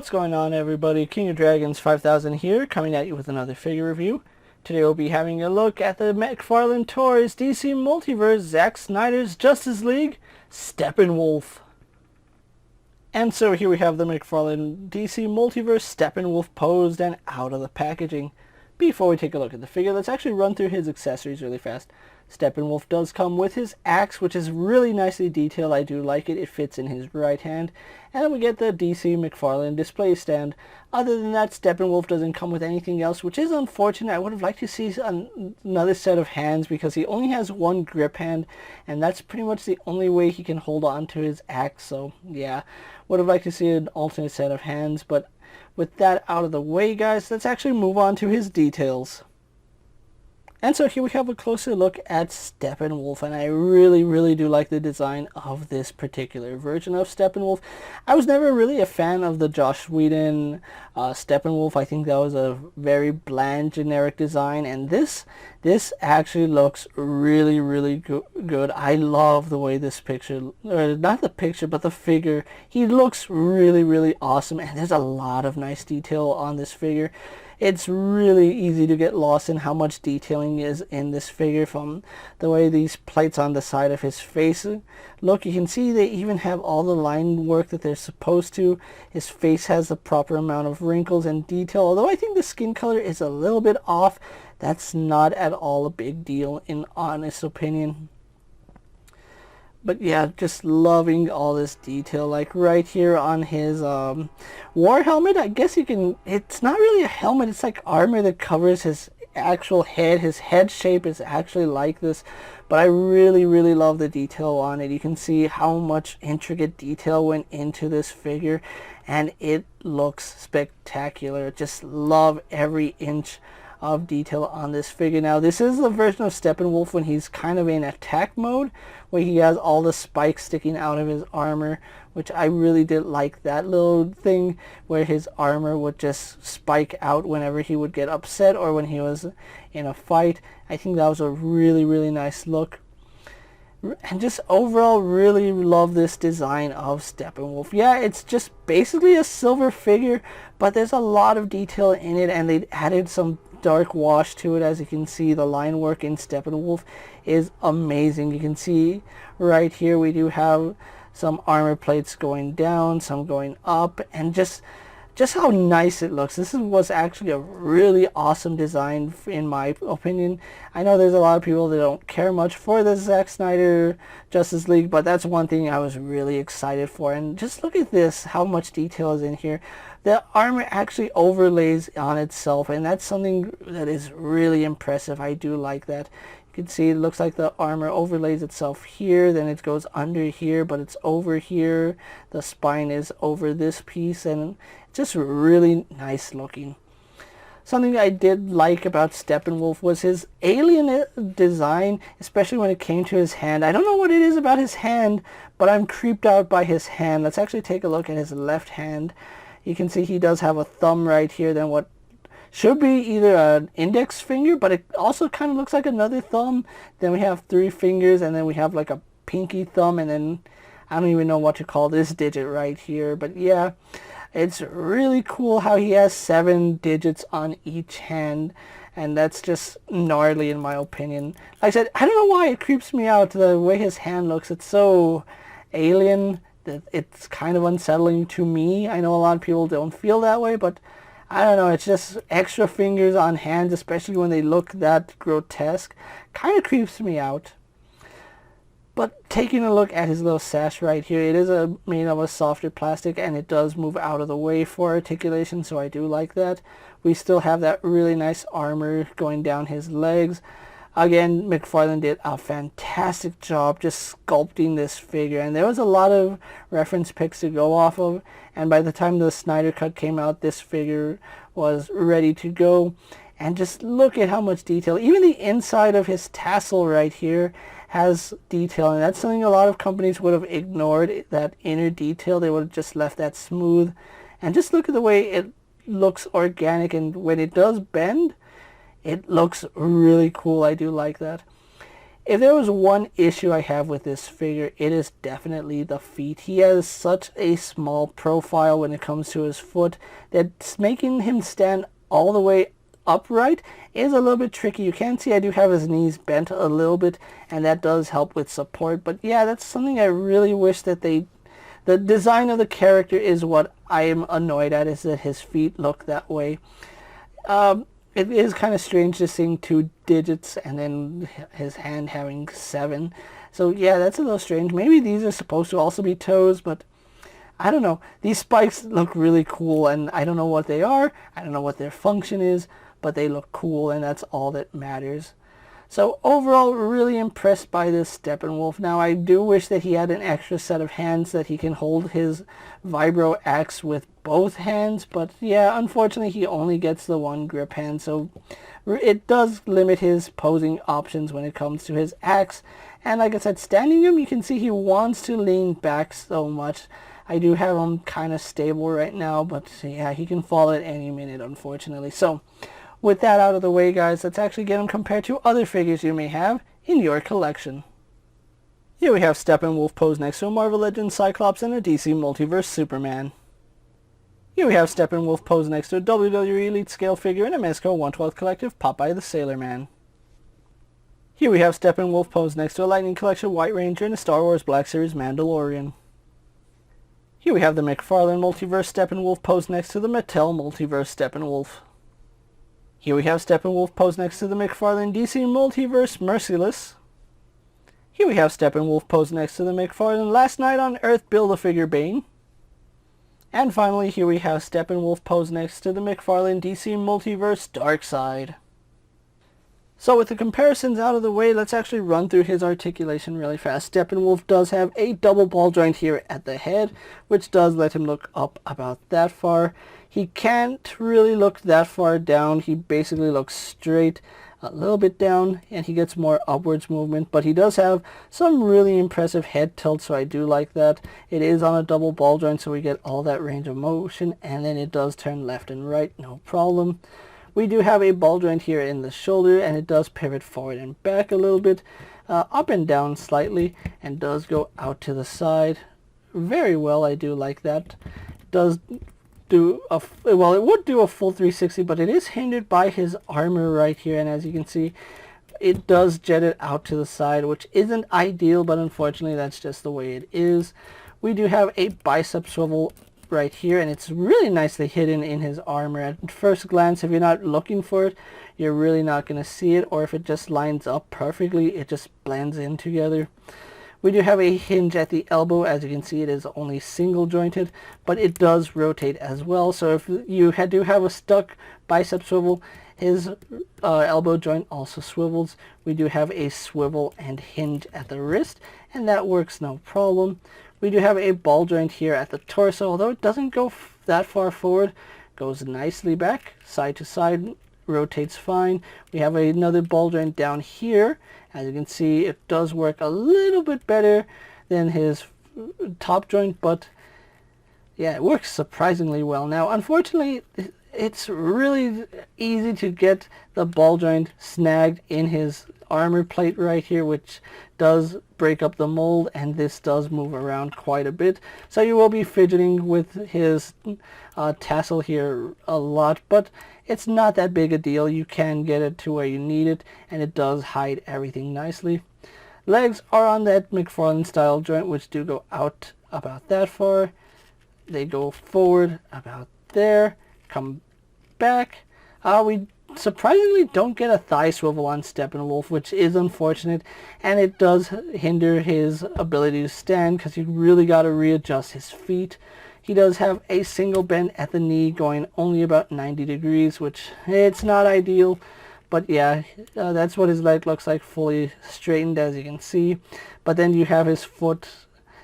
What's going on, everybody? King of Dragons 5000 here, coming at you with another figure review. Today we'll be having a look at the McFarlane Toys DC Multiverse Zack Snyder's Justice League Steppenwolf. And so here we have the McFarlane DC Multiverse Steppenwolf posed and out of the packaging. Before we take a look at the figure, let's actually run through his accessories really fast. Steppenwolf does come with his axe, which is really nicely detailed. I do like it. It fits in his right hand. And then we get the DC McFarlane display stand. Other than that, Steppenwolf doesn't come with anything else, which is unfortunate. I would have liked to see another set of hands because he only has one grip hand, and that's pretty much the only way he can hold on to his axe. So yeah, would have liked to see an alternate set of hands. But with that out of the way, guys, let's actually move on to his details. And so here we have a closer look at Steppenwolf, and I really do like the design of this particular version of Steppenwolf. I was never really a fan of the Joss Whedon Steppenwolf. I think that was a very bland, generic design, and this actually looks really good. I love the way this picture, or not the picture, but the figure. He looks really awesome, and there's a lot of nice detail on this figure. It's really easy to get lost in how much detailing is in this figure, from the way these plates on the side of his face look. You can see they even have all the line work that they're supposed to. His face has the proper amount of wrinkles and detail, although I think the skin color is a little bit off. That's not at all a big deal in honest opinion. But yeah, just loving all this detail, like right here on his war helmet. I guess you can, it's not really a helmet, it's like armor that covers his actual head. His head shape is actually like this, but I really love the detail on it. You can see how much intricate detail went into this figure, and it looks spectacular. Just love every inch of detail on this figure. Now, this is the version of Steppenwolf when he's kind of in attack mode, where he has all the spikes sticking out of his armor, which I really did like that little thing where his armor would just spike out whenever he would get upset or when he was in a fight. I think that was a really nice look. And just overall really love this design of Steppenwolf. Yeah, it's just basically a silver figure, but there's a lot of detail in it, and they added some dark wash to it. As you can see, the line work in Steppenwolf is amazing. You can see right here we do have some armor plates going down, some going up, and just how nice it looks. This was actually a really awesome design in my opinion. I know there's a lot of people that don't care much for the Zack Snyder Justice League, but that's one thing I was really excited for. And just look at this, how much detail is in here. The armor actually overlays on itself, and that's something that is really impressive. I do like that. You can see it looks like the armor overlays itself here, then it goes under here, but it's over here. The spine is over this piece, and just really nice looking. Something I did like about Steppenwolf was his alien design, especially when it came to his hand. I don't know what it is about his hand, but I'm creeped out by his hand. Let's actually take a look at his left hand. You can see he does have a thumb right here, then what should be either an index finger, but it also kind of looks like another thumb. Then we have 3 fingers, and then we have like a pinky thumb, and then I don't even know what to call this digit right here. But yeah, it's really cool how he has 7 digits on each hand, and that's just gnarly in my opinion. Like I said, I don't know why it creeps me out, the way his hand looks. It's so alien that it's kind of unsettling to me. I know a lot of people don't feel that way, but I don't know, it's just extra fingers on hands, especially when they look that grotesque, kind of creeps me out. But taking a look at his little sash right here, it is made of a softer plastic, and it does move out of the way for articulation, so I do like that. We still have that really nice armor going down his legs. Again, McFarlane did a fantastic job just sculpting this figure, and there was a lot of reference pics to go off of, and by the time the Snyder Cut came out, this figure was ready to go. And just look at how much detail. Even the inside of his tassel right here has detail, and that's something a lot of companies would have ignored, that inner detail. They would have just left that smooth. And just look at the way it looks organic, and when it does bend, it looks really cool. I do like that. If there was one issue I have with this figure, it is definitely the feet. He has such a small profile when it comes to his foot that making him stand all the way upright is a little bit tricky. You can see I do have his knees bent a little bit, and that does help with support. But yeah, that's something I really wish that the design of the character is what I am annoyed at, is that his feet look that way. It is kind of strange just seeing 2 digits and then his hand having 7. So yeah, that's a little strange. Maybe these are supposed to also be toes, but I don't know. These spikes look really cool, and I don't know what they are. I don't know what their function is, but they look cool, and that's all that matters. So overall, really impressed by this Steppenwolf. Now, I do wish that he had an extra set of hands that he can hold his vibro axe with both hands. But yeah, unfortunately, he only gets the 1 grip hand. So it does limit his posing options when it comes to his axe. And like I said, standing him, you can see he wants to lean back so much. I do have him kind of stable right now, but yeah, he can fall at any minute, unfortunately. So with that out of the way, guys, let's actually get him compared to other figures you may have in your collection. Here we have Steppenwolf posed next to a Marvel Legends Cyclops and a DC Multiverse Superman. Here we have Steppenwolf posed next to a WWE Elite Scale figure and a Mezco 1/12 Collective Popeye the Sailor Man. Here we have Steppenwolf posed next to a Lightning Collection White Ranger and a Star Wars Black Series Mandalorian. Here we have the McFarlane Multiverse Steppenwolf posed next to the Mattel Multiverse Steppenwolf. Here we have Steppenwolf posed next to the McFarlane DC Multiverse Merciless. Here we have Steppenwolf posed next to the McFarlane Last Night on Earth Build-A-Figure Bane. And finally, here we have Steppenwolf posed next to the McFarlane DC Multiverse Darkseid. So with the comparisons out of the way, let's actually run through his articulation really fast. Steppenwolf does have a double ball joint here at the head, which does let him look up about that far. He can't really look that far down. He basically looks straight a little bit down, and he gets more upwards movement, but he does have some really impressive head tilt, so I do like that. It is on a double ball joint, so we get all that range of motion, and then it does turn left and right, no problem. We do have a ball joint here in the shoulder, and it does pivot forward and back a little bit, up and down slightly, and does go out to the side very well. I do like that. It does do a, well, it would do a full 360, but it is hindered by his armor right here, and as you can see, it does jet it out to the side, which isn't ideal, but unfortunately that's just the way it is. We do have a bicep swivel right here, and it's really nicely hidden in his armor. At first glance, if you're not looking for it, you're really not going to see it, or if it just lines up perfectly, it just blends in together. We do have a hinge at the elbow. As you can see, it is only single jointed, but it does rotate as well. So if you do have a stuck bicep swivel, his elbow joint also swivels. We do have a swivel and hinge at the wrist, and that works no problem. We do have a ball joint here at the torso, although it doesn't go that far forward. Goes nicely back, side to side, rotates fine. We have another ball joint down here. As you can see, it does work a little bit better than his top joint, but yeah, it works surprisingly well. Now, unfortunately, it's really easy to get the ball joint snagged in his armor plate right here, which does break up the mold, and this does move around quite a bit. So you will be fidgeting with his tassel here a lot, but it's not that big a deal. You can get it to where you need it, and it does hide everything nicely. Legs are on that McFarlane style joint, which do go out about that far. They go forward about there, come back. We surprisingly don't get a thigh swivel on Steppenwolf, which is unfortunate, and it does hinder his ability to stand because you really got to readjust his feet. He does have a single bend at the knee going only about 90 degrees, which it's not ideal, but yeah, that's what his leg looks like, fully straightened, as you can see. But then you have his foot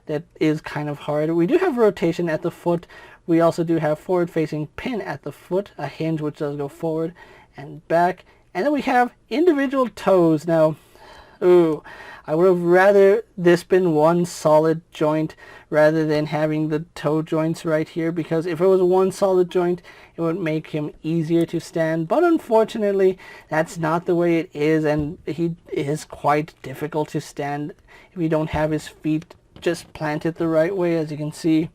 that is kind of hard. We do have rotation at the foot. We also do have forward facing pin at the foot, a hinge which does go forward and back, and then we have individual toes. Now, Ooh, I would have rather this been one solid joint rather than having the toe joints right here, because if it was one solid joint, it would make him easier to stand. But unfortunately, that's not the way it is, and he is quite difficult to stand if you don't have his feet just planted the right way. As you can see,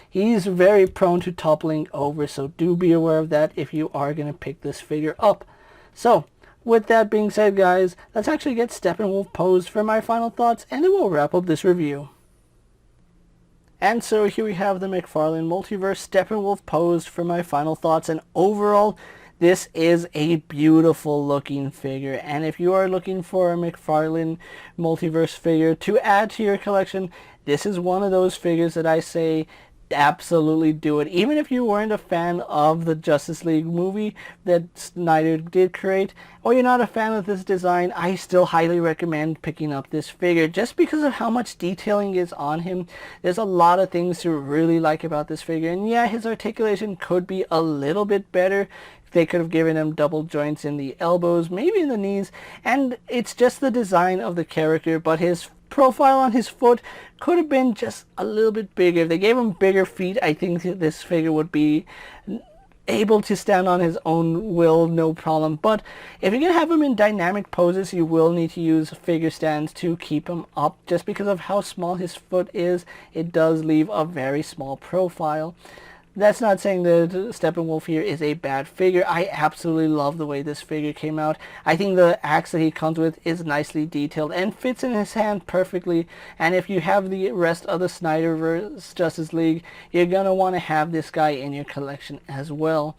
he's very prone to toppling over, so do be aware of that if you are going to pick this figure up. So, with that being said, guys, let's actually get Steppenwolf posed for my final thoughts, and then we'll wrap up this review. And so here we have the McFarlane Multiverse Steppenwolf posed for my final thoughts, and overall, this is a beautiful looking figure. And if you are looking for a McFarlane Multiverse figure to add to your collection, this is one of those figures that I say absolutely do it. Even if you weren't a fan of the Justice League movie that Snyder did create, or you're not a fan of this design, I still highly recommend picking up this figure just because of how much detailing is on him. There's a lot of things to really like about this figure, and yeah, his articulation could be a little bit better. They could have given him double joints in the elbows, maybe in the knees, and it's just the design of the character, but his profile on his foot could have been just a little bit bigger. If they gave him bigger feet, I think this figure would be able to stand on his own will, no problem. But if you're going to have him in dynamic poses, you will need to use figure stands to keep him up. Just because of how small his foot is, it does leave a very small profile. That's not saying that Steppenwolf here is a bad figure. I absolutely love the way this figure came out. I think the axe that he comes with is nicely detailed and fits in his hand perfectly. And if you have the rest of the Snyderverse Justice League, you're going to want to have this guy in your collection as well.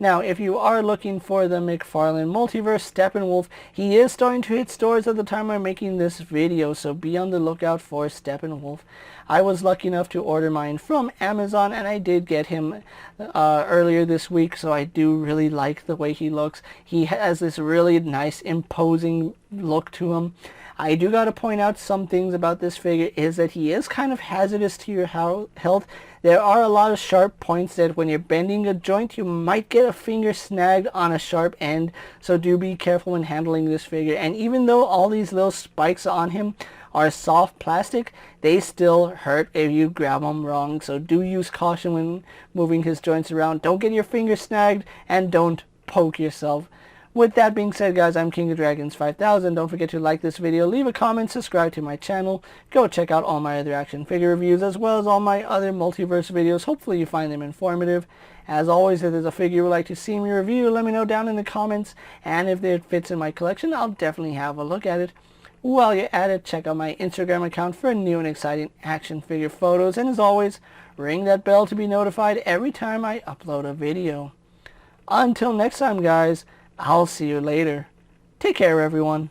Now, if you are looking for the McFarlane Multiverse Steppenwolf, he is starting to hit stores at the time I'm making this video, so be on the lookout for Steppenwolf. I was lucky enough to order mine from Amazon, and I did get him earlier this week, so I do really like the way he looks. He has this really nice, imposing look to him. I do got to point out some things about this figure is that he is kind of hazardous to your health. There are a lot of sharp points that when you're bending a joint, you might get a finger snagged on a sharp end, so do be careful when handling this figure. And even though all these little spikes on him are soft plastic, they still hurt if you grab them wrong, so do use caution when moving his joints around. Don't get your finger snagged, and don't poke yourself. With that being said, guys, I'm KingofDragons 5000. Don't forget to like this video, leave a comment, subscribe to my channel. Go check out all my other action figure reviews as well as all my other multiverse videos. Hopefully you find them informative. As always, if there's a figure you would like to see me review, let me know down in the comments. And if it fits in my collection, I'll definitely have a look at it. While you're at it, check out my Instagram account for new and exciting action figure photos. And as always, ring that bell to be notified every time I upload a video. Until next time, guys, I'll see you later. Take care, everyone.